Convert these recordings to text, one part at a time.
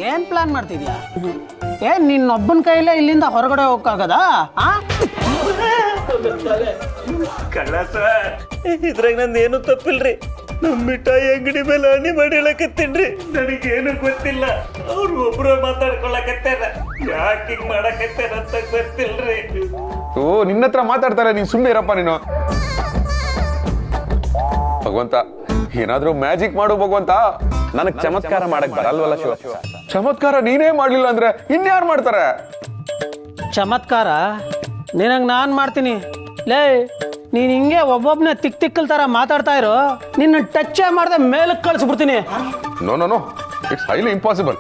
ಏನ್ ಪ್ಲಾನ್ ಮಾಡ್ತಿದ್ಯಾ? ನಿನ್ನೊಬ್ಬನ ಕೈಲೇ ಇಲ್ಲಿಂದ ಹೊರಗಡೆ ಹೋಗಕ್ಕಾಗದ? ಕಳ್ಳ ಸರ್, ಇದ್ರಾಗ ನಂದೇನು ತಪ್ಪಿಲ್ರಿ. ನಮ್ಮ ಮಿಠಾಯಿ ಅಂಗಡಿ ಮೇಲೆ ಹಣ್ಣಿ ಮಾಡಿ ಹೇಳಕತ್ತೀನ್ರಿ. ನನಗೇನು ಗೊತ್ತಿಲ್ಲ. ಅವ್ರು ಒಬ್ರು ಮಾತಾಡ್ಕೊಳಕತ್ತಾರ. ಯಾಕೆ ಹಿಂಗ್ ಮಾಡಕತ್ತಾರ ಅಂತ ಗೊತ್ತಿಲ್ರಿ. ಓ, ನಿನ್ನ ಹತ್ರ ಮಾತಾಡ್ತಾರೆ, ನೀನ್ ಸುಮ್ಮನೆ ಇರಪ್ಪ ನೀನು. ಭಗವಂತ, ಏನಾದ್ರೂ ಮ್ಯಾಜಿಕ್ ಮಾಡು ಭಗವಂತ. ನನಗ್ ಚಮತ್ಕಾರ ಮಾಡಕ್ ಬರಲ್ವಲ್ಲ ಶಿವ. ಚಮತ್ಕಾರ ನೀನೇ ಮಾಡ್ಲಿಲ್ಲ ಅಂದ್ರೆ ಇನ್ಯಾರು ಮಾಡ್ತಾರೆ? ಚಮತ್ಕಾರ ನಿನಗೆ ನಾನು ಮಾಡ್ತೀನಿ. ಲೇ, ನೀನು ಹಿಂಗೆ ಒಬ್ಬೊಬ್ಬನೇ ತಿಕ್ಕಲ್ ಥರ ಮಾತಾಡ್ತಾ ಇರೋ, ನಿನ್ನ ಟಚ್ಚೇ ಮಾಡದೆ ಮೇಲಕ್ಕೆ ಕಳಿಸ್ಬಿಡ್ತೀನಿ. No no no, it's highly impossible.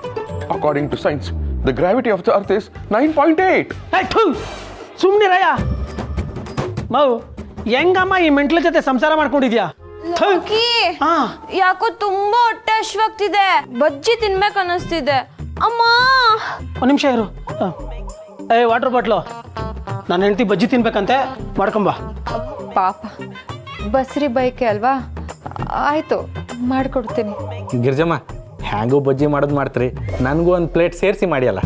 According to science, the gravity of the earth is 9.8. ಸುಮ್ಮನಿರಯ್ಯ. ಮೌ, ಹೆಂಗಮ್ಮ ಈ ಮೆಂಟ್ಲ ಜೊತೆ ಸಂಸಾರ ಮಾಡ್ಕೊಂಡಿದ್ಯಾ? ಯಾಕೋ ತುಂಬಾ ಹೊಟ್ಟೆ ಹಶ್ವಾಗ್ತಿದೆ. ಬಜ್ಜಿ ತಿನ್ಬೇಕು ಅನ್ನಿಸ್ತಿದೆ. ಅಮ್ಮ, ಒಂದು ನಿಮಿಷ ಇರು. ವಾಟರ್ ಬಾಟ್ಲು, ನನ್ನ ಹೆಂಡತಿ ಬಜ್ಜಿ ತಿನ್ಬೇಕಂತೆ, ಮಾಡ್ಕೊಂಬ. ಪಾಪ ಬಸ್ರಿ ಬೈಕೆ ಅಲ್ವಾ, ಆಯ್ತು ಮಾಡ್ಕೊಡ್ತೀನಿ. ಗಿರ್ಜಮ್ಮ, ಹ್ಯಾಂಗೂ ಬಜ್ಜಿ ಮಾಡೋದು ಮಾಡ್ತೀರಿ, ನನಗೂ ಒಂದು ಪ್ಲೇಟ್ ಸೇರಿಸಿ ಮಾಡಿಯಲ್ಲ.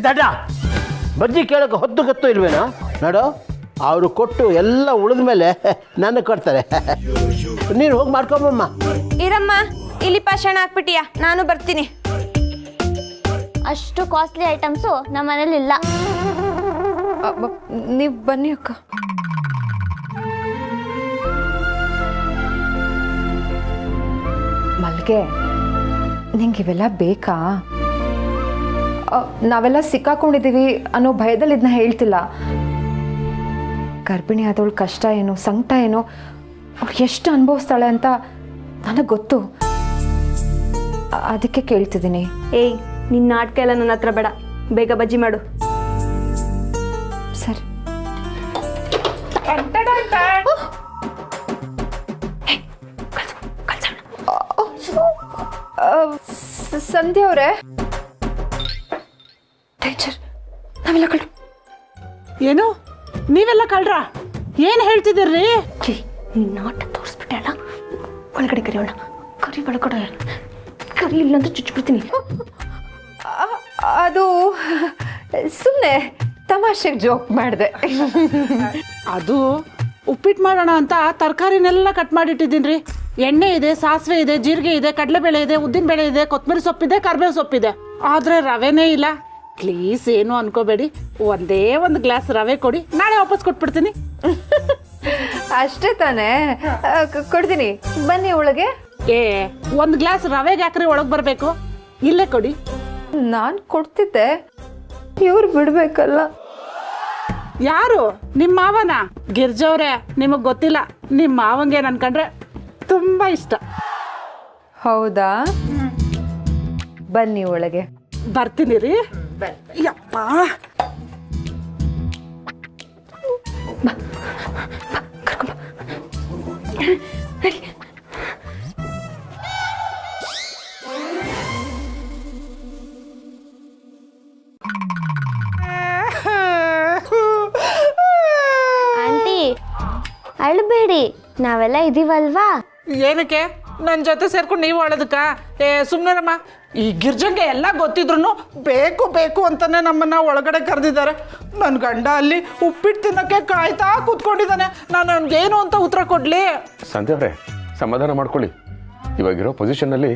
ತಾಟ, ಬಜ್ಜಿ ಕೇಳೋಕೆ ಹೊತ್ತು ಗತ್ತು ಇಲ್ವೇನೋ? ನೋಡು, ಅವರು ಕೊಟ್ಟು ಎಲ್ಲ ಉಳಿದ ಮೇಲೆ ನನಗೆ ಕೊಡ್ತಾರೆ. ನೀನು ಹೋಗಿ ಮಾಡ್ಕೊಂಬಮ್ಮ. ಇರಮ್ಮ, ಇಲ್ಲಿ ಪಾಷಾಣ ಹಾಕ್ಬಿಟ್ಟಿಯಾ, ನಾನು ಬರ್ತೀನಿ. ಅಷ್ಟು ಕಾಸ್ಟ್ಲಿ ಐಟಮ್ಸು ನಮ್ಮ ಮನೇಲಿ ಇಲ್ಲ. ನೀವು ಬನ್ನಿ ಅಕ್ಕ. ಮಲ್ಗೆ, ನಿಂಗೆ ಇವೆಲ್ಲ ಬೇಕಾ? ನಾವೆಲ್ಲ ಸಿಕ್ಕಾಕೊಂಡಿದ್ದೀವಿ ಅನ್ನೋ ಭಯದಲ್ಲಿ ಇದನ್ನ ಹೇಳ್ತಿಲ್ಲ. ಗರ್ಭಿಣಿ ಆದವಳು ಕಷ್ಟ ಏನು, ಸಂಕಟ ಏನು, ಅವಳು ಎಷ್ಟು ಅನುಭವಿಸ್ತಾಳೆ ಅಂತ ನನಗೆ ಗೊತ್ತು. ಅದಕ್ಕೆ ಕೇಳ್ತಿದ್ದೀನಿ. ಏಯ್, ನಿನ್ನ ನಾಟಕ ಎಲ್ಲ ನನ್ನ ಹತ್ರ ಬೇಡ. ಬೇಗ ಬಜ್ಜಿ ಮಾಡು. ಸರಿ. ಸಂಧ್ಯಾ ಅವರೇ, ನಾವೆಲ್ಲ ಕಳ್ರು. ಏನು? ನೀವೆಲ್ಲ ಕಳ್ರ? ಏನು ಹೇಳ್ತಿದ್ದೀರಿ? ನಾಟ ತೋರಿಸ್ಬಿಟ್ಟೆ ಅಲ್ಲ, ಒಳಗಡೆ ಕರಿಯೋಣ. ಕರಿ ಒಳಗಡೆ, ಕರಿ ಇಲ್ಲಂದ್ರೆ ಚುಚ್ಚಿಬಿಡ್ತೀನಿ. ಅದು ಸುಮ್ಮನೆ ತಮಾಷೆಗೆ ಜೋಕ್ ಮಾಡಿದೆ. ಅದು ಉಪ್ಪಿಟ್ಟು ಮಾಡೋಣ ಅಂತ ತರಕಾರಿನೆಲ್ಲ ಕಟ್ ಮಾಡಿಟ್ಟಿದ್ದೀನಿ. ಎಣ್ಣೆ ಇದೆ, ಸಾಸಿವೆ ಇದೆ, ಜೀರಿಗೆ ಇದೆ, ಕಡಲೆಬೇಳೆ ಇದೆ, ಉದ್ದಿನಬೇಳೆ ಇದೆ, ಕೊತ್ತಂಬರಿ ಸೊಪ್ಪಿದೆ, ಕರಿಬೇವು ಸೊಪ್ಪಿದೆ. ಆದರೆ ರವೆನೇ ಇಲ್ಲ. ಪ್ಲೀಸ್ ಏನು ಅನ್ಕೋಬೇಡಿ, ಒಂದೇ ಒಂದು ಗ್ಲಾಸ್ ರವೆ ಕೊಡಿ, ನಾಳೆ ವಾಪಸ್ ಕೊಟ್ಬಿಡ್ತೀನಿ. ಅಷ್ಟೇ ತಾನೇ, ಕೊಡ್ತೀನಿ. ಬನ್ನಿ ಒಳಗೆ. ಒಂದು ಗ್ಲಾಸ್ ರವೆಗೆ ಯಾಕ್ರಿ ಒಳಗೆ ಬರಬೇಕು? ಇಲ್ಲೇ ಕೊಡಿ. ನಾನು ಕೊಡ್ತಿದ್ದೆ, ಇವ್ರು ಬಿಡ್ಬೇಕಲ್ಲ. ಯಾರು? ನಿಮ್ಮ ಮಾವನ? ಗಿರ್ಜವ್ರೆ, ನಿಮಗೆ ಗೊತ್ತಿಲ್ಲ, ನಿಮ್ಮ ಮಾವಂಗೆ ನನ್ಕಂಡ್ರೆ ತುಂಬಾ ಇಷ್ಟ. ಹೌದಾ? ಬನ್ನಿ ಒಳಗೆ. ಬರ್ತೀನಿ ರೀ. ಯಪ್ಪ, ಆಂಟಿ ಅಳ್ಬೇಡಿ, ನಾವೆಲ್ಲ ಇದೀವಲ್ವಾ. ಏನಕ್ಕೆ ನನ್ನ ಜೊತೆ ಸೇರ್ಕೊಂಡು ನೀವು ಅಳೋದಕ್ಕ? ಸುಮ್ಮನೆರಮ್ಮ. ಈ ಗಿರ್ಜಂಗೆ ಎಲ್ಲ ಗೊತ್ತಿದ್ರು ಬೇಕು ಬೇಕು ಅಂತಾನೆ ನಮ್ಮನ್ನ ಒಳಗಡೆ ಕರೆದಿದ್ದಾರೆ. ನನ್ನ ಗಂಡ ಅಲ್ಲಿ ಉಪ್ಪಿಟ್ಟು ತಿನ್ನೋಕ್ಕೆ ಕಾಯ್ತಾ ಕೂತ್ಕೊಂಡಿದ್ದಾನೆ. ನಾನು ಅವ್ನಿಗೇನು ಅಂತ ಉತ್ತರ ಕೊಡ್ಲಿ? ಸಂಧ್ಯವ್ರೆ, ಸಮಾಧಾನ ಮಾಡ್ಕೊಳ್ಳಿ. ಇವಾಗಿರೋ ಪೊಸಿಷನ್ನಲ್ಲಿ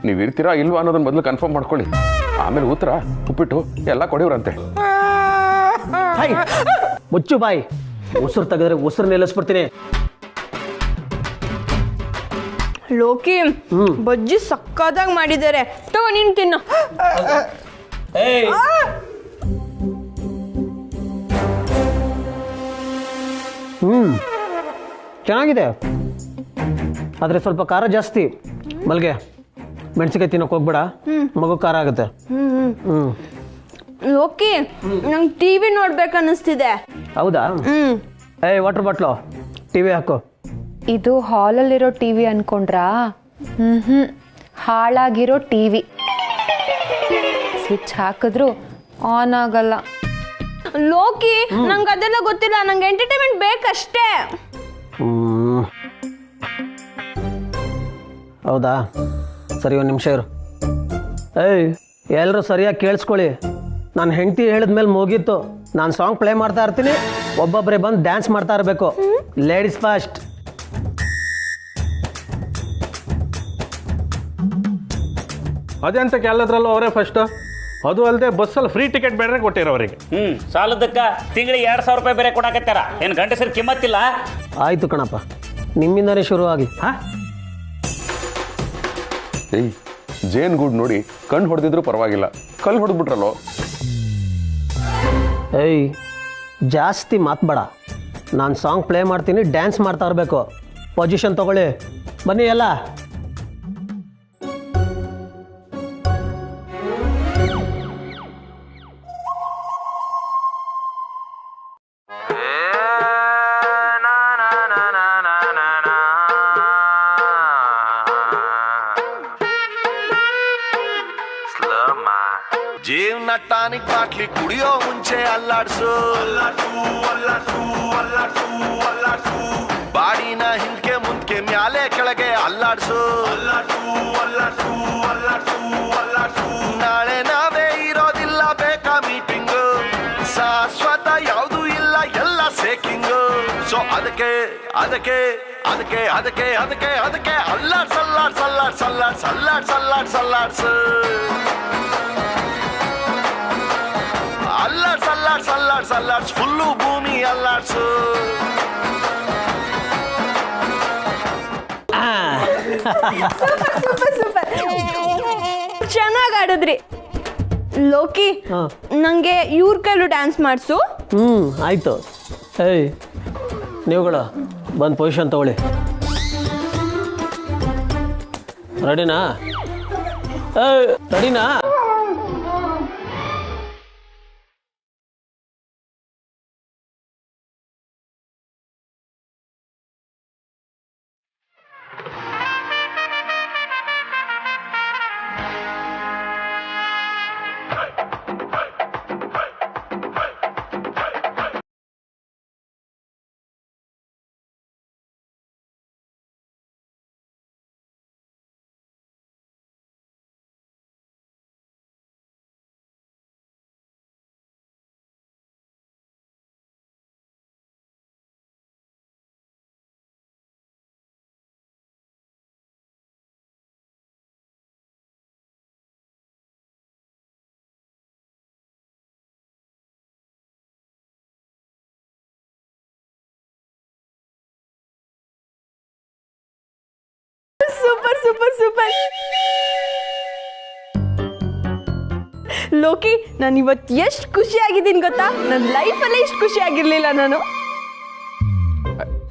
ನೀವು ಇರ್ತೀರಾ ಇಲ್ವಾ ಅನ್ನೋದನ್ನ ಮೊದಲು ಕನ್ಫರ್ಮ್ ಮಾಡ್ಕೊಳ್ಳಿ. ಆಮೇಲೆ ಉತ್ತರ ಉಪ್ಪಿಟ್ಟು ಎಲ್ಲ ಕೊಡಿವ್ರಂತೆ. ಮುಚ್ಚು ಬಾಯಿ. ಉಸಿರು ತೆಗೆದ್ರೆ ಉಸಿರು ನಿಲ್ಲಿಸ್ಬಿಡ್ತೀನಿ. ಲೋಕಿ, ಬಜ್ಜಿ ಸಕ್ಕದಾಗಿ ಮಾಡಿದ್ದಾರೆ, ತಗೋ ನೀನು ತಿನ್ನು. ಚೆನ್ನಾಗಿದೆ, ಆದರೆ ಸ್ವಲ್ಪ ಖಾರ ಜಾಸ್ತಿ. ಮಲ್ಗೆ, ಮೆಣಸಿಕಾಯಿ ತಿನ್ನೋಕೆ ಹೋಗ್ಬೇಡ, ಮಗು ಖಾರ ಆಗುತ್ತೆ. ಲೋಕಿ, ನಂಗೆ ಟಿವಿ ನೋಡ್ಬೇಕು ಅನ್ನಿಸ್ತಿದೆ. ಹೌದಾ? ವಾಟರ್ ಬಾಟ್ಲು, ಟಿವಿ ಹಾಕು. ಇದು ಹಾಲಲ್ಲಿರೋ ಟಿವಿ ಅನ್ಕೊಂಡ್ರಾ? ಹಾಳಾಗಿರೋ ಟಿವಿ. ಸ್ವಿಚ್ ಹಾಕಿದ್ರು ಆನ್ ಆಗಲ್ಲ. ಲೋಕಿ, ನಂಗೆ ಅದೆಲ್ಲ ಗೊತ್ತಿಲ್ಲ, ನಂಗೆ ಎಂಟರ್ಟೈನ್ಮೆಂಟ್ ಬೇಕಷ್ಟೇ. ಹೌದಾ ಸರಿ, ಒಂದು ನಿಮಿಷ ಇರು. ಏಯ್, ಎಲ್ಲರೂ ಸರಿಯಾಗಿ ಕೇಳಿಸ್ಕೊಳ್ಳಿ. ನಾನು ಹೆಂಡತಿ ಹೇಳಿದ್ಮೇಲೆ ಮುಗೀತು. ನಾನು ಸಾಂಗ್ ಪ್ಲೇ ಮಾಡ್ತಾ ಇರ್ತೀನಿ, ಒಬ್ಬೊಬ್ಬರೇ ಬಂದು ಡ್ಯಾನ್ಸ್ ಮಾಡ್ತಾ ಇರಬೇಕು. Ladies first. ಅದೇ ಅಂತ ಎಲ್ಲದ್ರಲ್ಲೂ ಅವರೇ ಫಸ್ಟ್. ಅದು ಅಲ್ಲದೆ ಬಸ್ಸಲ್ಲಿ ಫ್ರೀ ಟಿಕೆಟ್ ಬೇರೆ ಕೊಟ್ಟಿರೋ ಅವರಿಗೆ. ಸಾಲದಕ್ಕ ತಿಂಗಳಿಗೆ 2,000 ರೂಪಾಯಿ ಬೇರೆ ಕೊಡಾಕತ್ತಾರ. ಏನು ಗಂಡಸರು ಕಿಮ್ಮತ್ತಿಲ್ಲ? ಆಯಿತು ಕಣಪ್ಪ, ನಿಮ್ಮಿಂದನೇ ಶುರುವಾಗಿ. ಏಯ್, ಜೇನ್ ಗೂಡ್ ನೋಡಿ ಕಣ್ಣು ಹೊಡೆದಿದ್ರು ಪರವಾಗಿಲ್ಲ, ಕಲ್ಲು ಹೊಡೆದ್ಬಿಟ್ರಲ್ಲೋ. ಏಯ್, ಜಾಸ್ತಿ ಮಾತಬೇಡ. ನಾನು ಸಾಂಗ್ ಪ್ಲೇ ಮಾಡ್ತೀನಿ, ಡ್ಯಾನ್ಸ್ ಮಾಡ್ತಾ ಇರಬೇಕು. ಪೊಸಿಷನ್ ತಗೊಳ್ಳಿ, ಬನ್ನಿ ಎಲ್ಲ. ಜೀವನ ಟಾನಿಕ್ ಬಾಟ್ಲಿ ಕುಡಿಯೋ ಮುಂಚೆ ಅಲ್ಲಾಡ್ಸು, ಬಾಡಿನ ಹಿಂದ್ಕೆ ಮುಂದ್ಕೆ ಮ್ಯಾಲೆ ಕೆಳಗೆ ಅಲ್ಲಾಡ್ಸು. ನಾಳೆ ನಾವೇ ಇರೋದಿಲ್ಲ, ಬೇಕಾ ಮೀಟಿಂಗು, ಶಾಶ್ವತ ಯಾವುದು ಇಲ್ಲ, ಎಲ್ಲ ಸೇಕಿಂಗು. ಸೊ ಅದಕ್ಕೆ ಅದಕ್ಕೆ ಅದಕ್ಕೆ ಅದಕ್ಕೆ ಅದಕ್ಕೆ ಅದಕ್ಕೆ ಅಲ್ಲಾಡ್ ಸಲ್ಲಾಡ್ ಸಲ್ಲಾಡ್ ಸಲ್ಲಾಡ್ ಸಲ್ಲಾಡ್ ಸಲ್ಲಾಡ್ ಸಲ್ಲಾಡ್ಸು. ಅಲ್ಲಾಡ್ ಸಲ್ಲಾಡ್ ಸಲ್ಲಾಡ್ ಸಲ್ಲಾಡ್ಸ್ ಫುಲ್ಲು ಭೂಮಿ ಅಲ್ಲಾಡ್ಸು. ಸೂಪರ್ ಸೂಪರ್, ಚೆನ್ನಾಗಿ ಆಡಿದ್ರಿ. ಲೋಕಿ, ನಂಗೆ ಇವ್ರ ಕೈಲೂ ಡ್ಯಾನ್ಸ್ ಮಾಡಿಸು. ಆಯಿತು. ಏಯ್, ನೀವುಗಳು ಬಂದು ಪೊಸಿಷನ್ ತಗೊಳ್ಳಿ. ರೆಡಿನಾ? ಏಯ್, ರೆಡಿನಾ? Super super super. ಲೋಕಿ, ನಾನು ಇವತ್ತು ಎಷ್ಟು ಖುಷಿಯಾಗಿದ್ದೀನಿ ಗೊತ್ತಾ? ನನ್ನ ಲೈಫಲ್ಲೇ ಇಷ್ಟು ಖುಷಿಯಾಗಿರ್ಲಿಲ್ಲ ನಾನು.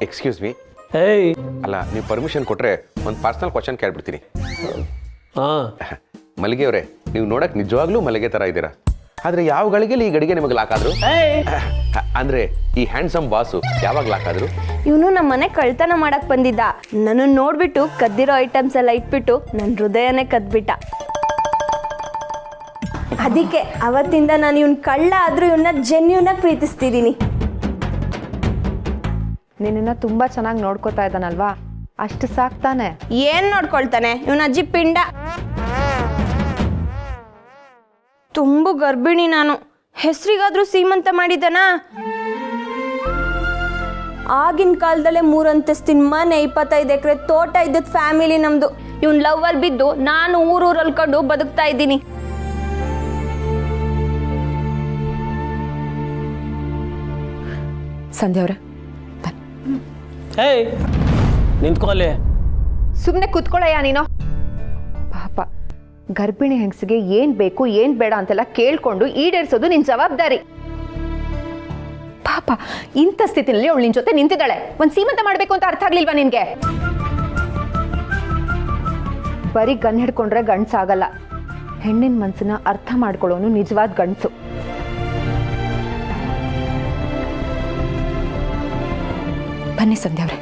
Excuse me. ಏಯ್, ಅಲ್ಲ, ನೀವು ಪರ್ಮಿಷನ್ ಕೊಟ್ಟರೆ ಒಂದು ಪರ್ಸನಲ್ ಕ್ವಶನ್ ಕೇಳ್ಬಿಡ್ತೀನಿ. ಹಾಂ, ಮಲ್ಲಿಗೆ ಅವರೇ, ನೀವು ನೋಡಕ್ಕೆ ನಿಜವಾಗ್ಲೂ ಮಲ್ಲಿಗೆ ಥರ ಇದ್ದೀರಾ. ಆದರೆ ಯಾವ ಗಳಿಗೆಲಿ ಈ ಗಡಿಗೆ ನಿಮಗೆ ಲಾಕಾದ್ರು? ಅಂದರೆ ಈ ಹ್ಯಾಂಡ್ಸಮ್ ಬಾಸು ಯಾವಾಗ ಲಾಕಾದ್ರು? ಇವನು ನಮ್ಮ ಮನೆ ಕಳ್ತನ ಮಾಡಕ್ ಬಂದಿದ್ದ. ನನ್ನ ನೋಡ್ಬಿಟ್ಟು ಕದ್ದಿರೋ ಐಟಮ್ಸ್ ಎಲ್ಲ ಇಟ್ಬಿಟ್ಟು ನನ್ನ ಹೃದಯನೇ ಕದ್ಬಿಟ್ಟ. ಅದಕ್ಕೆ ಅವತ್ತಿಂದ ನಾನು ಇವನ್ ಕಳ್ಳ ಆದ್ರೂ ಇವನ್ನ ಜೆನ್ಯೂನಾಗಿ ಪ್ರೀತಿಸ್ತಿದ್ದೀನಿ. ನಿನ್ನನ್ನು ತುಂಬ ಚೆನ್ನಾಗಿ ನೋಡ್ಕೋತಾ ಇದ್ದಾನಲ್ವಾ, ಅಷ್ಟು ಸಾಕ್ತಾನೆ. ಏನ್ ನೋಡ್ಕೊಳ್ತಾನೆ ಇವನ ಅಜ್ಜಿ ಪಿಂಡ. ತುಂಬು ಗರ್ಭಿಣಿ ನಾನು. ಹೆಸರಿಗಾದ್ರೂ ಸೀಮಂತ ಮಾಡಿದನಾ? ಆಗಿನ ಕಾಲದಲ್ಲೇ 3 ಅಂತಸ್ತಿನ ಮನೆ, 25 ಎಕರೆ ತೋಟ ಇದ್ದದ್ ಫ್ಯಾಮಿಲಿ ನಮ್ದು. ಇವನ್ ಲವ್ ಅಲ್ಲಿ ಬಿದ್ದು ನಾನು ಊರೂರು ಅಲ್ಕೊಂಡು ಬದುಕ್ತಾ ಇದ್ದೀನಿ. ಸಂಧ್ಯಾ ಅವರೇ, ಏಯ್, ನಿಂತ್ಕೊಳ್ಳಿ. ಸುಮ್ಮನೆ ಕೂತ್ಕೊಳ್ಳಯ್ಯ ನೀನು. ಪಾಪ ಗರ್ಭಿಣಿ ಹೆಂಗಸಿಗೆ ಏನ್ ಬೇಕು ಏನ್ ಬೇಡ ಅಂತೆಲ್ಲ ಕೇಳ್ಕೊಂಡು ಈಡೇರಿಸೋದು ನಿನ್ ಜವಾಬ್ದಾರಿ. ಪಾಪ ಇಂಥ ಸ್ಥಿತಿನಲ್ಲಿ ಅವಳು ನಿನ್ ಜೊತೆ ನಿಂತಿದ್ದಾಳೆ. ಒಂದ್ ಸೀಮಂತ ಮಾಡ್ಬೇಕು ಅಂತ ಅರ್ಥ ಆಗ್ಲಿಲ್ವಾ ನಿನ್ಗೆ? ಬರೀ ಗನ್ ಹಿಡ್ಕೊಂಡ್ರೆ ಗಂಡ್ಸಾಗಲ್ಲ. ಹೆಣ್ಣಿನ ಮನ್ಸನ್ನ ಅರ್ಥ ಮಾಡ್ಕೊಳ್ಳೋನು ನಿಜವಾದ ಗಂಡ್ಸು. ಬನ್ನಿ ಸಂಧ್ಯಾ ಅವ್ರೆ.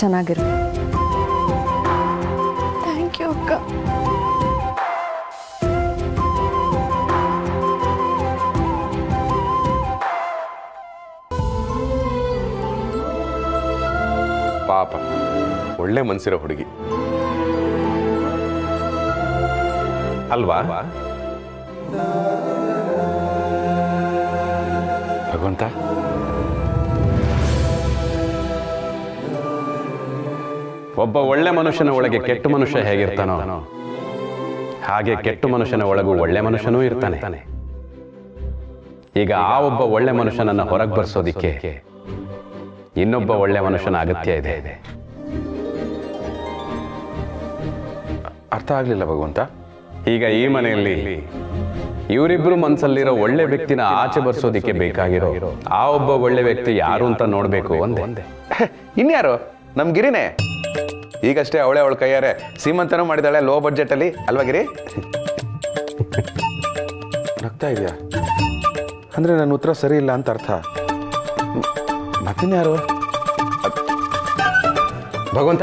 ಚೆನ್ನಾಗಿರು. ಥ್ಯಾಂಕ್ ಯು ಅಕ್ಕ. ಪಾಪ ಒಳ್ಳೆ ಮನ್ಸಿರೋ ಹುಡುಗಿ ಅಲ್ವಾ? ಭಗವಂತ, ಒಬ್ಬ ಒಳ್ಳೆ ಮನುಷ್ಯನ ಒಳಗೆ ಕೆಟ್ಟ ಮನುಷ್ಯ ಹೇಗಿರ್ತಾನೋ ಹಾಗೆ ಕೆಟ್ಟ ಮನುಷ್ಯನ ಒಳಗೂ ಒಳ್ಳೆ ಮನುಷ್ಯನೂ ಇರ್ತಾನೆ. ಈಗ ಆ ಒಬ್ಬ ಒಳ್ಳೆ ಮನುಷ್ಯನನ್ನ ಹೊರಗೆ ಬರ್ಸೋದಿಕ್ಕೆ ಇನ್ನೊಬ್ಬ ಒಳ್ಳೆ ಮನುಷ್ಯನ ಅಗತ್ಯ ಇದೆ. ಅರ್ಥ ಆಗ್ಲಿಲ್ಲ ಭಗವಂತ. ಈಗ ಈ ಮನೆಯಲ್ಲಿ ಇವರಿಬ್ರು ಮನಸ್ಸಲ್ಲಿರೋ ಒಳ್ಳೆ ವ್ಯಕ್ತಿನ ಆಚೆ ಬರ್ಸೋದಿಕ್ಕೆ ಬೇಕಾಗಿರೋ ಆ ಒಬ್ಬ ಒಳ್ಳೆ ವ್ಯಕ್ತಿ ಯಾರು ಅಂತ ನೋಡ್ಬೇಕು ಒಂದೇ. ಇನ್ಯಾರು? ನಮ್ ಗಿರಿನೇ. ಈಗಷ್ಟೇ ಅವಳೆ ಅವಳ ಕೈಯಾರೆ ಸೀಮಂತನೂ ಮಾಡಿದಾಳೆ ಲೋ ಬಡ್ಜೆಟ್ ಅಲ್ಲಿ ಅಲ್ವಾ ಗಿರಿ? ನಗ್ತಾ ಇದೆಯಾ ಅಂದ್ರೆ ನನ್ನ ಉತ್ತರ ಸರಿ ಇಲ್ಲ ಅಂತ ಅರ್ಥ. ಮತ್ತಿನ್ಯಾರು? ಭಗವಂತ,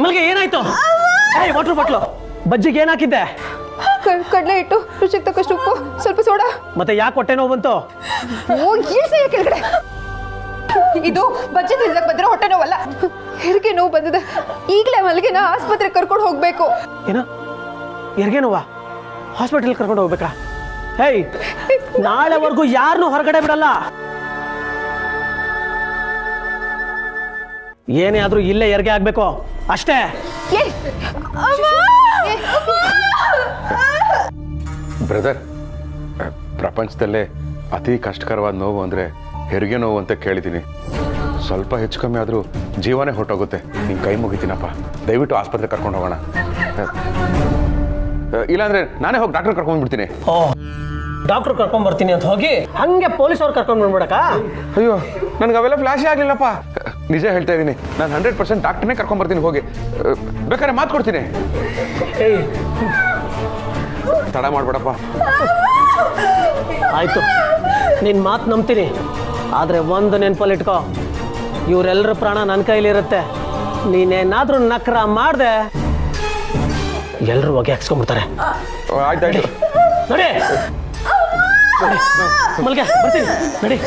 ಮಲ್ಗೆ ಏನಾಯ್ತು? ವಾಟರ್ ಬಾಟ್ಲು ಬಜ್ಜಿಗೆ ಏನ್ ಹಾಕಿದ್ದೆ? ಕಡಲೆ ಹಿಟ್ಟು, ರುಚಿಗೆ ತಕ್ಕಷ್ಟು ಉಪ್ಪು, ಸ್ವಲ್ಪ ಸೋಡಾ. ಮತ್ತೆ ಯಾಕೆ ಹೊಟ್ಟೆ ನೋವು ಬಂತು? ಕೆಳಗಡೆ. ಇದು ಬಜ್ಜಿ ತಿನ್ನಕ್ ಬಂದಿರೋ ಹೊಟ್ಟೆ ನೋವಲ್ಲ, ಹೆರಿಗೆ ನೋವು ಬಂದಿದೆ. ಈಗಲೇ ಮಲ್ಗೆನ ಆಸ್ಪತ್ರೆಗೆ ಕರ್ಕೊಂಡು ಹೋಗ್ಬೇಕು. ಏನ ಹೆರಿಗೆ ನೋವಾ? ಹಾಸ್ಪಿಟಲ್ ಕರ್ಕೊಂಡು ಹೋಗ್ಬೇಕಾ? ಹೇಯ್, ನಾಳೆವರೆಗೂ ಯಾರನ್ನೂ ಹೊರಗಡೆ ಬಿಡಲ್ಲ. ಏನೇ ಆದ್ರೂ ಇಲ್ಲೇ ಹೆರಿಗೆ ಆಗ್ಬೇಕು ಅಷ್ಟೇ. ಬ್ರದರ್, ಪ್ರಪಂಚದಲ್ಲೇ ಅತಿ ಕಷ್ಟಕರವಾದ ನೋವು ಅಂದರೆ ಹೆರಿಗೆ ನೋವು ಅಂತ ಕೇಳಿದ್ದೀನಿ. ಸ್ವಲ್ಪ ಹೆಚ್ಚು ಕಮ್ಮಿ ಆದರೂ ಜೀವನೇ ಹೊರಟೋಗುತ್ತೆ. ನಿನ್ನ ಕೈ ಮುಗಿತೀನಪ್ಪ, ದಯವಿಟ್ಟು ಆಸ್ಪತ್ರೆ ಕರ್ಕೊಂಡು ಹೋಗೋಣ. ಇಲ್ಲಾಂದ್ರೆ ನಾನೇ ಹೋಗಿ ಡಾಕ್ಟರ್ ಕರ್ಕೊಂಡ್ಬಿಡ್ತೀನಿ. ಓ, ಡಾಕ್ಟರ್ ಕರ್ಕೊಂಡ್ ಬರ್ತೀನಿ ಅಂತ ಹೋಗಿ ಹಂಗೆ ಪೊಲೀಸ್ ಅವ್ರು ಕರ್ಕೊಂಡು ಬಂದ್ಬಿಡಕ? ಅಯ್ಯೋ, ನನಗೆ ಅವೆಲ್ಲ ಫ್ಲಾಶೇ ಆಗಲಿಲ್ಲಪ್ಪ. ನಿಜ ಹೇಳ್ತಾ ಇದ್ದೀನಿ, ನಾನು 100% ಡಾಕ್ಟರ್ನೇ ಕರ್ಕೊಂಡ್ಬರ್ತೀನಿ. ಹೋಗಿ ಬೇಕಾದ್ರೆ ಮಾತು ಕೊಡ್ತೀನಿ. ತಡ ಮಾಡ್ಬೇಡಪ್ಪ. ಆಯ್ತು, ನಿನ್ ಮಾತು ನಂಬ್ತೀನಿ. ಆದ್ರೆ ಒಂದು ನೆನಪಲ್ಲಿ ಇಟ್ಕೋ, ಇವರೆಲ್ಲರ ಪ್ರಾಣ ನನ್ನ ಕೈಲಿರುತ್ತೆ. ನೀನೇನಾದ್ರೂ ನಕ್ರ ಮಾಡ್ದೆ ಎಲ್ಲರೂ ಹೋಗಿ ಹಾಕ್ಸ್ಕೊಂಡ್ಬಿಡ್ತಾರೆ. ಆಯ್ತಾಯ್ತು, ನಡಿ ಮಲ್ಗೆ, ಬರ್ತೀನಿ, ನಡಿ.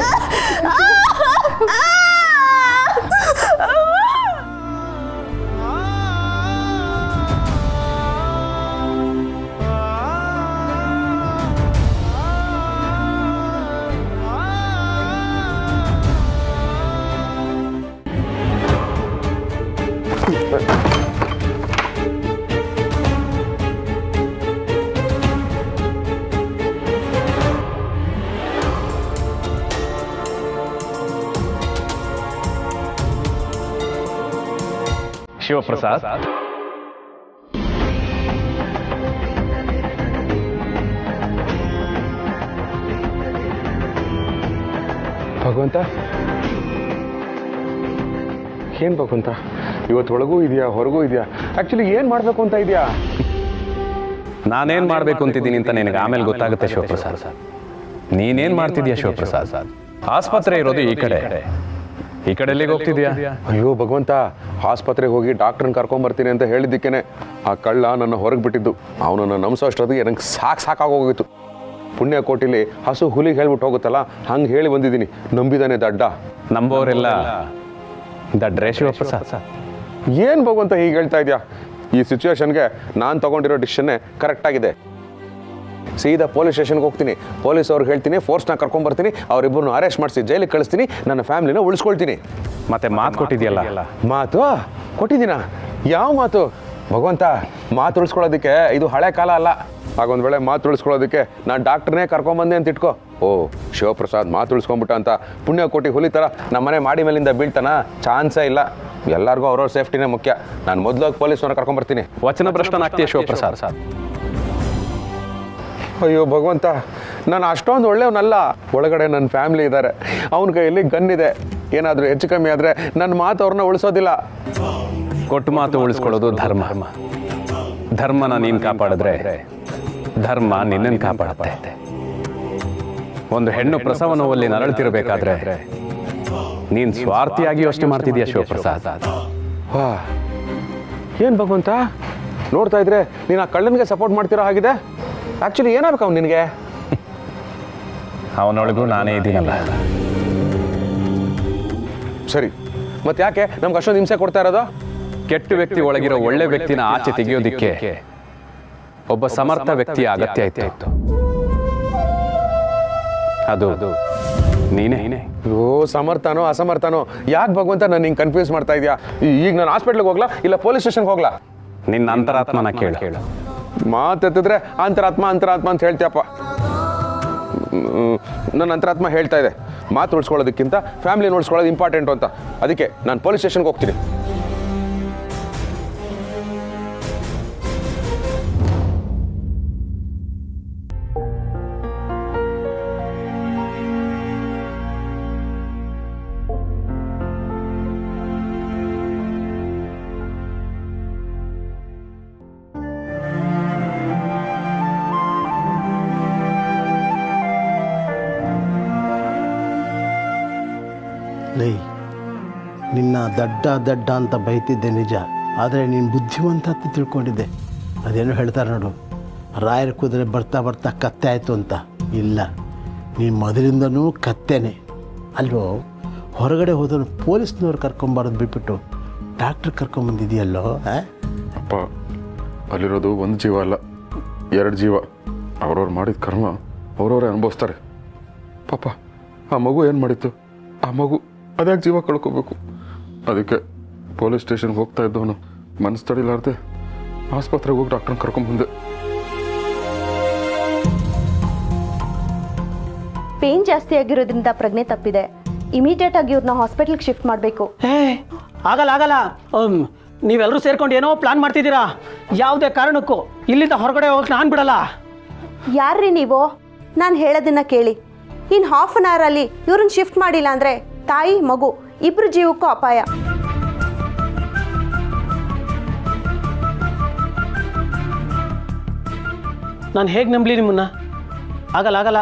ಶಿವಪ್ರಸಾದ್, ಭಗವಂತ, ಏನ್ ಭಗವಂತ ಇವತ್ತು ಒಳಗೂ ಇದೆಯಾ ಹೊರಗೂ ಇದೆಯಾ? ಆಕ್ಚುಲಿ ಏನ್ ಮಾಡ್ಬೇಕು ಅಂತ ಇದೆಯಾ? ನಾನೇನ್ ಮಾಡ್ಬೇಕು ಅಂತಿದ್ದೀನಿ ಅಂತ ನಿನಗೆ ಆಮೇಲೆ ಗೊತ್ತಾಗುತ್ತೆ ಶಿವಪ್ರಸಾದ್. ನೀನೇನ್ ಮಾಡ್ತಿದ್ಯಾ ಶಿವಪ್ರಸಾದ್? ಆಸ್ಪತ್ರೆ ಇರೋದು ಈ ಕಡೆ ಎಲ್ಲಿಗೆ ಹೋಗ್ತಿದ್ಯಾ? ಅಯ್ಯೋ ಭಗವಂತ, ಆಸ್ಪತ್ರೆಗೆ ಹೋಗಿ ಡಾಕ್ಟ್ರನ್ನ ಕರ್ಕೊಂಬರ್ತೀನಿ ಅಂತ ಹೇಳಿದ್ದಕ್ಕೇನೆ ಆ ಕಳ್ಳ ನನ್ನ ಹೊರಗೆ ಬಿಟ್ಟಿದ್ದು. ಅವನನ್ನು ನಂಬಿಸೋ ಅಷ್ಟೊತ್ತಿಗೆ ನಂಗೆ ಸಾಕಾಗೋಗಿತ್ತು. ಪುಣ್ಯ ಕೋಟಿಲಿ ಹಸು ಹುಲಿಗೆ ಹೇಳ್ಬಿಟ್ಟು ಹೋಗುತ್ತಲ್ಲ, ಹಂಗೆ ಹೇಳಿ ಬಂದಿದ್ದೀನಿ. ನಂಬಿದಾನೆ ದಡ್ಡ. ನಂಬೋರೆಲ್ಲ ದಡ್ರೆ ಶಿವಪ್ರಸಾದ್. ಏನು ಭಗವಂತ ಹೀಗೆ ಹೇಳ್ತಾ ಇದೆಯಾ? ಈ ಸಿಚುವೇಶನ್ಗೆ ನಾನು ತಗೊಂಡಿರೋ ಡಿಸಿಷನ್ನೇ ಕರೆಕ್ಟಾಗಿದೆ. ಸೀದಾ ಪೊಲೀಸ್ ಸ್ಟೇಷನ್ಗೆ ಹೋಗ್ತೀನಿ, ಪೊಲೀಸ್ ಅವ್ರಿಗೆ ಹೇಳ್ತೀನಿ, ಫೋರ್ಸ್ನ ಕರ್ಕೊಂಬರ್ತೀನಿ, ಅವರಿಬ್ಬರನ್ನು ಅರೆಸ್ಟ್ ಮಾಡಿಸಿ ಜೈಲಿಗೆ ಕಳಿಸ್ತೀನಿ, ನನ್ನ ಫ್ಯಾಮಿಲಿನ ಉಳಿಸ್ಕೊಳ್ತೀನಿ. ಮತ್ತೆ ಮಾತು ಕೊಟ್ಟಿದ್ಯಲ್ಲ? ಮಾತು ಕೊಟ್ಟಿದ್ದೀನಾ? ಯಾವ ಮಾತು ಭಗವಂತ? ಮಾತು ಉಳಿಸ್ಕೊಳ್ಳೋದಕ್ಕೆ ಇದು ಹಳೆ ಕಾಲ ಅಲ್ಲ. ಆಗೊಂದು ವೇಳೆ ಮಾತು ಉಳಿಸ್ಕೊಳ್ಳೋದಕ್ಕೆ ನಾನು ಡಾಕ್ಟ್ರನ್ನೇ ಕರ್ಕೊಂಬಂದೆ ಅಂತ ಇಟ್ಕೋ. ಓ, ಶಿವಪ್ರಸಾದ್ ಮಾತು ಉಳಿಸ್ಕೊಂಡ್ಬಿಟ್ಟ ಅಂತ ಪುಣ್ಯ ಕೋಟಿ ಹುಲಿ ಥರ ನಮ್ಮನೆ ಮಾಡಿ ಮೇಲಿಂದ ಬೀಳ್ತಾನ? ಚಾನ್ಸೇ ಇಲ್ಲ. ಎಲ್ಲರಿಗೂ ಅವ್ರವ್ರ ಸೇಫ್ಟಿನೇ ಮುಖ್ಯ. ನಾನು ಮೊದಲಾಗಿ ಪೊಲೀಸ್ನವ್ರನ್ನ ಕರ್ಕೊಂಬರ್ತೀನಿ. ವಚನ ಭ್ರಷ್ಟನಾಗ್ತೀಯ ಶಿವಪ್ರಸಾದ್. ಅಯ್ಯೋ ಭಗವಂತ, ನಾನು ಅಷ್ಟೊಂದು ಒಳ್ಳೆಯವನಲ್ಲ. ಒಳಗಡೆ ನನ್ನ ಫ್ಯಾಮಿಲಿ ಇದ್ದಾರೆ, ಅವನ ಕೈಯಲ್ಲಿ ಗನ್ ಇದೆ. ಏನಾದರೂ ಹೆಚ್ಚು ಕಮ್ಮಿ ಆದರೆ ನನ್ನ ಮಾತು ಅವ್ರನ್ನ ಉಳಿಸೋದಿಲ್ಲ. ಕೊಟ್ಟು ಮಾತು ಉಳಿಸ್ಕೊಳ್ಳೋದು ಧರ್ಮ. ಧರ್ಮನ ನೀನು ಕಾಪಾಡಿದ್ರೆ ಧರ್ಮ ನಿನ್ನನ್ನು ಕಾಪಾಡುತ್ತೆ. ಒಂದು ಹೆಣ್ಣು ಪ್ರಸವ ನೋವಲ್ಲಿ ನರಳುತ್ತಿರಬೇಕಾದ್ರೆ ನೀನ್ ಸ್ವಾರ್ಥಿಯಾಗಿ ಯೋಚನೆ ಮಾಡ್ತಿದೀಯ ಶಿವಪ್ರಸಾದ್. ವಾ, ಏನು ಭಗವಂತ, ನೋಡ್ತಾ ಇದ್ರೆ ನೀನು ಆ ಕಳ್ಳನಿಗೆ ಸಪೋರ್ಟ್ ಮಾಡ್ತಿರೋ ಹಾಗಿದೆ. ಆ್ಯಕ್ಚುಲಿ ಏನಾಗಬೇಕು ಅವ್ನು ನಿನಗೆ? ಅವನೊಳಗೂ ನಾನೇ ಇದ್ದೀನಲ್ಲ. ಸರಿ, ಮತ್ತೆ ಯಾಕೆ ನಮ್ಗೆ ಅಷ್ಟೊಂದು ಹಿಂಸೆ ಕೊಡ್ತಾ ಇರೋದು? ಕೆಟ್ಟ ವ್ಯಕ್ತಿ ಒಳಗಿರೋ ಒಳ್ಳೆ ವ್ಯಕ್ತಿನ ಆಚೆ ತೆಗೆಯೋದಿಕ್ಕೆ ಒಬ್ಬ ಸಮರ್ಥ ವ್ಯಕ್ತಿಯ ಅಗತ್ಯ ಇತ್ತು. ಅದು ನೀನೇ. ಓ, ಸಮರ್ಥನೋ ಅಸಮರ್ಥನೋ? ಯಾಕೆ ಭಗವಂತ ನಾನು ಹಿಂಗೆ ಕನ್ಫ್ಯೂಸ್ ಮಾಡ್ತಾ ಇದೆಯಾ? ಈಗ ನಾನು ಹಾಸ್ಪಿಟ್ಲಿಗೆ ಹೋಗ್ಲಾ ಇಲ್ಲ ಪೊಲೀಸ್ ಸ್ಟೇಷನ್ಗೆ ಹೋಗ್ಲಾ? ನಿನ್ನ ಅಂತರಾತ್ಮನ ಕೇಳು. ಮಾತೆತ್ತಿದ್ರೆ ಅಂತರಾತ್ಮ ಅಂತ ಹೇಳ್ತೀಯಪ್ಪ. ನನ್ನ ಅಂತರಾತ್ಮ ಹೇಳ್ತಾ ಇದೆ ಮಾತು ಉಳಿಸ್ಕೊಳ್ಳೋದಕ್ಕಿಂತ ಫ್ಯಾಮಿಲಿ ನೋಡ್ಸ್ಕೊಳ್ಳೋದು ಇಂಪಾರ್ಟೆಂಟು ಅಂತ. ಅದಕ್ಕೆ ನಾನು ಪೊಲೀಸ್ ಸ್ಟೇಷನ್ಗೆ ಹೋಗ್ತೀನಿ. ಲೈ, ನಿನ್ನ ದಡ್ಡ ಅಂತ ಬೈತಿದ್ದೆ ನಿಜ, ಆದರೆ ನೀನು ಬುದ್ಧಿವಂತ ಅಂತ ತಿಳ್ಕೊಂಡಿದ್ದೆ. ಅದೇನೋ ಹೇಳ್ತಾರೆ ನೋಡು, ರಾಯರ ಕುದುರೆ ಬರ್ತಾ ಕತ್ತೆ ಆಯಿತು ಅಂತ. ಇಲ್ಲ, ನೀನು ಮೊದಲಿಂದನೂ ಕತ್ತೆನೇ ಅಲ್ವೋ. ಹೊರಗಡೆ ಹೋದನು ಪೊಲೀಸ್ನವ್ರು ಕರ್ಕೊಂಬರೋದು ಬಿಟ್ಬಿಟ್ಟು ಡಾಕ್ಟ್ರ್ ಕರ್ಕೊಂಬಂದಿದೆಯಲ್ಲೋ. ಅಪ್ಪ, ಅಲ್ಲಿರೋದು ಒಂದು ಜೀವ ಅಲ್ಲ, 2 ಜೀವ. ಅವ್ರವ್ರು ಮಾಡಿದ ಕರ್ಮ ಅವ್ರವರೇ ಅನುಭವಿಸ್ತಾರೆ. ಪಾಪ ಆ ಮಗು ಏನು ಮಾಡಿತ್ತು? ಆ ಮಗು ಅದ್ಯಾಕೆ ಜೀವ ಕಳ್ಕೋಬೇಕು? ಅದಕ್ಕೆ ಪೊಲೀಸ್ ಸ್ಟೇಷನ್ಗೆ ಹೋಗ್ತಾ ಇದ್ದವನು ಮನಸ್ಸು ತಡಿಲಾರ್ದೆ ಆಸ್ಪತ್ರೆಗೆ ಹೋಗಿ ಡಾಕ್ಟ್ರನ್ನ ಕರ್ಕೊಂಡ್ಬಂದೆ. ಪೇನ್ ಜಾಸ್ತಿ ಆಗಿರೋದ್ರಿಂದ ಪ್ರಜ್ಞೆ ತಪ್ಪಿದೆ. ಇಮಿಡಿಯೇಟ್ ಆಗಿ ಇವ್ರನ್ನ ಹಾಸ್ಪಿಟಲ್ಗೆ ಶಿಫ್ಟ್ ಮಾಡಬೇಕು. ಆಗಲ್ಲ. ನೀವೆಲ್ಲರೂ ಸೇರ್ಕೊಂಡು ಏನೋ ಪ್ಲಾನ್ ಮಾಡ್ತಿದ್ದೀರಾ. ಯಾವುದೇ ಕಾರಣಕ್ಕೂ ಇಲ್ಲಿಂದ ಹೊರಗಡೆ ಹೋಗಕ್ಕೆ ನಾನು ಬಿಡಲ್ಲ. ಯಾರ್ರೀ ನೀವು? ನಾನು ಹೇಳೋದನ್ನ ಕೇಳಿ. ಇನ್ನು ಹಾಫ್ ಅನ್ ಅವರಲ್ಲಿ ಇವ್ರನ್ನ ಶಿಫ್ಟ್ ಮಾಡಿಲ್ಲ ಅಂದರೆ ತಾಯಿ ಮಗು ಇಬ್ರು ಜೀವಕ್ಕೂ ಅಪಾಯ. ನಾನು ಹೇಗೆ ನಂಬಲಿ ನಿಮ್ಮನ್ನ? ಆಗಲ್ಲ.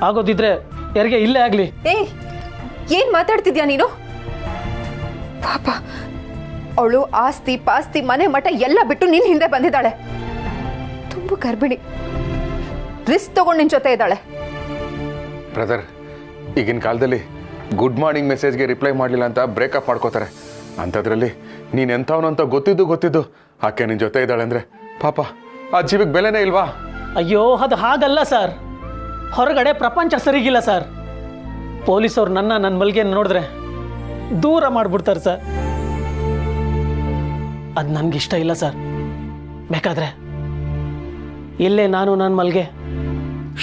ಆಗೋದಿದ್ರೆ ಯಾರಿಗೆ ಇಲ್ಲೇ ಆಗಲಿ. ಏನ್ ಮಾತಾಡ್ತಿದ್ಯಾ ನೀನು? ಪಾಪ, ಅವಳು ಆಸ್ತಿ ಪಾಸ್ತಿ ಮನೆ ಮಠ ಎಲ್ಲ ಬಿಟ್ಟು ನಿನ್ ಹಿಂದೆ ಬಂದಿದ್ದಾಳೆ. ತುಂಬ ಗರ್ಭಿಣಿ, ರಿಸ್ಕ್ ತಗೊಂಡು ನಿನ್ ಜೊತೆ ಇದ್ದಾಳೆ. ಬ್ರದರ್, ಈಗಿನ ಕಾಲದಲ್ಲಿ ಗುಡ್ ಮಾರ್ನಿಂಗ್ ಮೆಸೇಜ್ಗೆ ರಿಪ್ಲೈ ಮಾಡಲಿಲ್ಲ ಅಂತ ಬ್ರೇಕಪ್ ಮಾಡ್ಕೋತಾರೆ. ಅಂಥದ್ರಲ್ಲಿ ನೀನು ಎಂಥವನು ಅಂತ ಗೊತ್ತಿದ್ದು ಆಕೆ ನಿನ್ನ ಜೊತೆ ಇದ್ದಾಳೆ ಅಂದರೆ ಪಾಪ ಆ ಜೀವಿಗೆ ಬೆಲೆನೇ ಇಲ್ವಾ? ಅಯ್ಯೋ, ಅದು ಹಾಗಲ್ಲ ಸರ್. ಹೊರಗಡೆ ಪ್ರಪಂಚ ಸರಿಗಿಲ್ಲ ಸರ್. ಪೊಲೀಸವ್ರು ನನ್ನ ಮಲ್ಗೆ ನೋಡಿದ್ರೆ ದೂರ ಮಾಡಿಬಿಡ್ತಾರೆ ಸರ್. ಅದು ನನಗಿಷ್ಟ ಇಲ್ಲ ಸರ್. ಬೇಕಾದ್ರೆ ಇಲ್ಲೇ ನಾನು ನನ್ನ ಮಲ್ಗೆ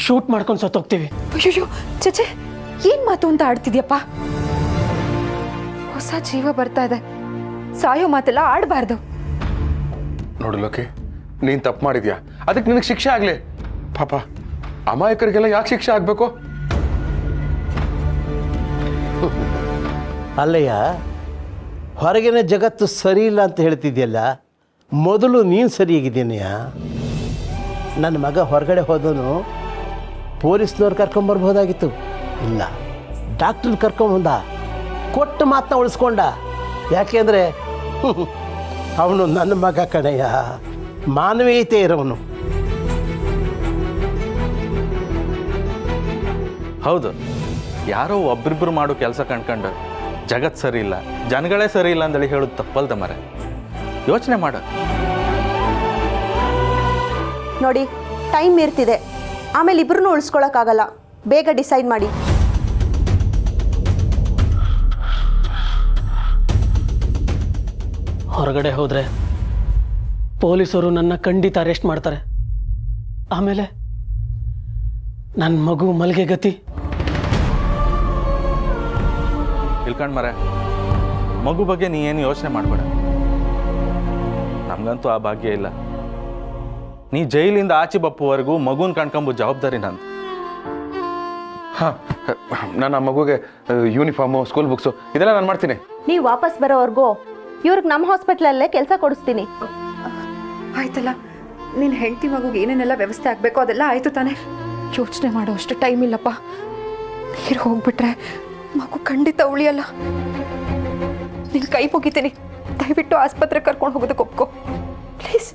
ಶೂಟ್ ಮಾಡ್ಕೊಂಡು ಸತ್ತೋಗ್ತೀವಿ. ಅಯ್ಯೋ ಚಚೆ, ಏನ್ ಮಾತು ಅಂತ ಆಡ್ತಿದ್ಯಪ್ಪ? ಹೊಸ ಜೀವ ಬರ್ತಾ ಇದೆ, ಸಾಯೋ ಮಾತೆಲ್ಲ ಆಡಬಾರ್ದು. ನೋಡು ಲೋಕಿ, ನೀನು ತಪ್ಪು ಮಾಡಿದ್ಯಾ, ಅದಕ್ಕೆ ನಿನಗೆ ಶಿಕ್ಷೆ ಆಗಲಿ. ಪಾಪ ಅಮಾಯಕರಿಗೆಲ್ಲ ಯಾಕೆ ಶಿಕ್ಷೆ ಆಗಬೇಕು? ಅಲ್ಲಯ್ಯ, ಹೊರಗಿನ ಜಗತ್ತು ಸರಿ ಇಲ್ಲ ಅಂತ ಹೇಳ್ತಿದ್ಯಲ್ಲ, ಮೊದಲು ನೀನು ಸರಿಯಾಗಿದ್ದೀನಯ್ಯ. ನನ್ನ ಮಗ ಹೊರಗಡೆ ಹೋದನು ಪೊಲೀಸ್ನವ್ರು ಕರ್ಕೊಂಬರ್ಬೋದಾಗಿತ್ತು. ಇಲ್ಲ, ಡಾಕ್ಟ್ರನ್ನ ಕರ್ಕೊಂಬಂದ, ಕೊಟ್ಟು ಮಾತನ್ನ ಉಳಿಸ್ಕೊಂಡ. ಯಾಕೆಂದರೆ ಅವನು ನನ್ನ ಮಗ ಕಣಯ್ಯ, ಮಾನವೀಯತೆ ಇರೋವನು. ಹೌದು, ಯಾರೋ ಒಬ್ರಿಬ್ರು ಮಾಡೋ ಕೆಲಸ ಕಂಡ್ಕೊಂಡು ಜಗತ್ತು ಸರಿ ಇಲ್ಲ, ಜನಗಳೇ ಸರಿ ಇಲ್ಲ ಅಂತೇಳಿ ಹೇಳೋದು ತಪ್ಪಲ್ದ ಮರೆ. ಯೋಚನೆ ಮಾಡ. ನೋಡಿ, ಟೈಮ್ ಇರ್ತಿದೆ, ಆಮೇಲೆ ಇಬ್ರು ಉಳಿಸ್ಕೊಳಕ್ಕಾಗಲ್ಲ. ಬೇಗ ಡಿಸೈಡ್ ಮಾಡಿ. ಹೊರಗಡೆ ಹೋದರೆ ಪೊಲೀಸರು ನನ್ನ ಖಂಡಿತ ಅರೆಸ್ಟ್ ಮಾಡ್ತಾರೆ. ಆಮೇಲೆ ನನ್ನ ಮಗು ಮಲ್ಗೆ ಗತಿ. ಇಲ್ಕಂಡ್ ಮರೆ, ಮಗು ಬಗ್ಗೆ ನೀ ಏನು ಯೋಚನೆ ಮಾಡಬೇಡ. ನಮ್ಗಂತೂ ಆ ಭಾಗ್ಯ ಇಲ್ಲ. ನೀ ಜೈಲಿಂದ ಆಚೆ ಬಪ್ಪುವರೆಗೂ ಮಗುನ ಕಣ್ಕೊಂಬ ಜವಾಬ್ದಾರಿ ನಂದು. ಹಾಂ, ನಾನು ಆ ಮಗುಗೆ ಯೂನಿಫಾರ್ಮು, ಸ್ಕೂಲ್ ಬುಕ್ಸು ಇದೆಲ್ಲ ನಾನು ಮಾಡ್ತೀನಿ. ನೀವು ವಾಪಸ್ ಬರೋವರೆಗೂ ಇವ್ರಿಗೆ ನಮ್ಮ ಹಾಸ್ಪಿಟ್ಲಲ್ಲೇ ಕೆಲಸ ಕೊಡಿಸ್ತೀನಿ. ಆಯ್ತಲ್ಲ, ನಿನ್ನ ಹೆಂಡತಿ ಮಗುಗೆ ಏನೇನೆಲ್ಲ ವ್ಯವಸ್ಥೆ ಆಗಬೇಕೋ ಅದೆಲ್ಲ ಆಯಿತು ತಾನೆ. ಯೋಚನೆ ಮಾಡೋ ಅಷ್ಟು ಟೈಮ್ ಇಲ್ಲಪ್ಪ. ನೀರು ಹೋಗ್ಬಿಟ್ರೆ ಮಗು ಖಂಡಿತ ಉಳಿಯಲ್ಲ. ನಿನ್ನ ಕೈ ಮುಗಿತೀನಿ, ದಯವಿಟ್ಟು ಆಸ್ಪತ್ರೆಗೆ ಕರ್ಕೊಂಡು ಹೋಗೋದಕ್ಕೆ ಒಪ್ಕೋ ಪ್ಲೀಸ್.